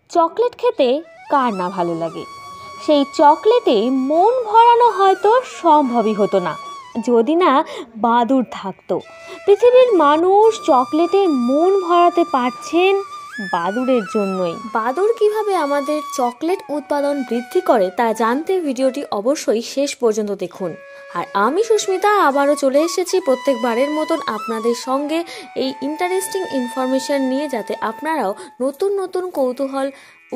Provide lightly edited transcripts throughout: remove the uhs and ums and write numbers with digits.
Chocolate খেতে কার না ভালো লাগে। সেই চকলেটে মন ভরানো হয়তো সম্ভবই হতো না যদি না বাদুড় থাকতো। পৃথিবীর মানুষ চকলেটে মন ভরাতে পারছেন বাদুড়ের জন্যই। বাদুড় কিভাবে আমাদের চকলেট উৎপাদন বৃদ্ধি করে তা জানতে ভিডিওটি অবশ্যই শেষ পর্যন্ত দেখুন। আর আমি সুস্মিতা আবারও চলে এসেছি প্রত্যেকবারের মতন আপনাদের সঙ্গে এই ইন্টারেস্টিং ইনফরমেশন নিয়ে, যাতে আপনারাও নতুন নতুন কৌতূহল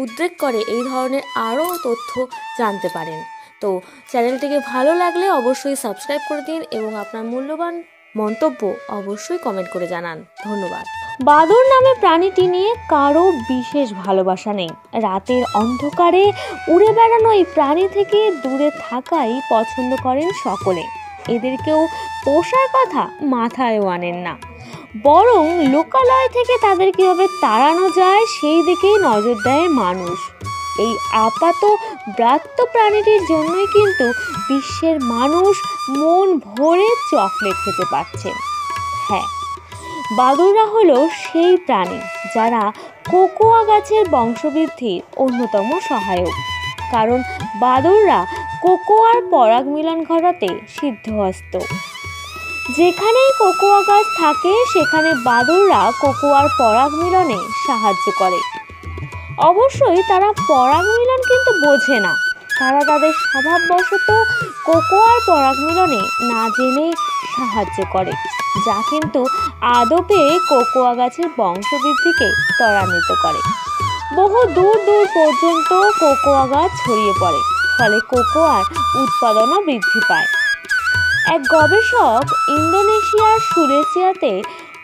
উদ্রেক করে এই ধরনের আরও তথ্য জানতে পারেন। তো চ্যানেলটিকে ভালো লাগলে অবশ্যই সাবস্ক্রাইব করে দিন এবং আপনার মূল্যবান মন্তব্য অবশ্যই কমেন্ট করে জানান। ধন্যবাদ। বাদুড় নামে প্রাণীটি নিয়ে কারো বিশেষ ভালোবাসা নেই। রাতের অন্ধকারে উড়ে বেড়ানো এই প্রাণী থেকে দূরে থাকাই পছন্দ করেন সকলে। এদেরকেও পোষার কথা মাথায়ও আনেন না, বরং লোকালয় থেকে তাদের কীভাবে তাড়ানো যায় সেই দিকেই নজর দেয় মানুষ। এই আপাত ব্রাত্য প্রাণীটির জন্যই কিন্তু বিশ্বের মানুষ মন ভরে চকলেট খেতে পারছেন। হ্যাঁ, বাদুড়রা হলো সেই প্রাণী যারা কোকোয়া গাছের বংশবৃদ্ধির অন্যতম সহায়ক। কারণ বাদুড়রা কোকোয়ার পরাগ মিলন ঘটাতে সিদ্ধহস্ত। যেখানেই কোকোয়া গাছ থাকে সেখানে বাদুড়রা কোকোয়ার পরাগ মিলনে সাহায্য করে। অবশ্যই তারা পরাগ মিলন কিন্তু বোঝে না, তারা তাদের স্বভাববশত কোকোয়ার পরাগ মিলনে না জেনে সাহায্য করে, যা কিন্তু আদপে কোকোয়া গাছের বংশবৃদ্ধিকে ত্বরান্বিত করে। বহু দূর দূর পর্যন্ত কোকোয়া গাছ ছড়িয়ে পড়ে, ফলে কোকোয়ার উৎপাদনও বৃদ্ধি পায়। এক গবেষক ইন্দোনেশিয়ার সুলেসিয়াতে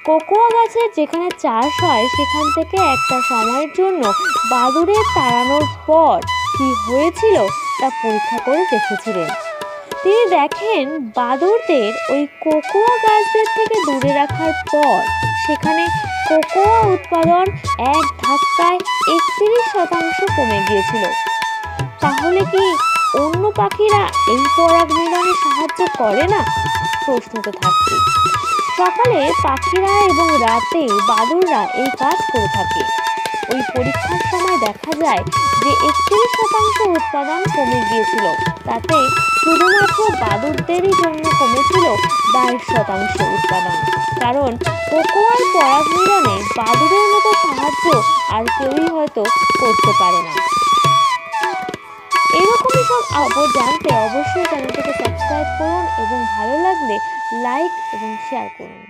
কোকোয়া গাছের যেখানে চাষ হয় সেখান থেকে একটা সময়ের জন্য বাদুড়ের তাড়ানোর পর কী হয়েছিল তা পরীক্ষা করে দেখেছিলেন। তিনি দেখেন বাদুড়দের ওই কোকোয়া গাছদের থেকে দূরে রাখার পর সেখানে কোকোয়া উৎপাদন এক ধাক্কায় 31% কমে গিয়েছিল। তাহলে কি অন্য পাখিরা এই পরাগ মিলনে সাহায্য করে না? প্রশ্ন তো থাকছে। সকালে পাখিরা এবং রাতে বাদুড়রা এই কাজ করে থাকে। ওই পরীক্ষার সময় দেখা যায় যে 31% উৎপাদন কমে গিয়েছিল, তাতে শুধুমাত্র বাদুড়দেরই জন্য কমেছিল 22% উৎপাদন। কারণ কোকোয়ার পরাগ মিলনে বাদুড়ের মতো সাহায্য আর কেউই হয়তো করতে পারে না। এরকমই সব খবর জানতে অবশ্যই চ্যানেলটিকে সাবস্ক্রাইব করুন এবং ভালো লাগলে লাইক এবং শেয়ার করুন।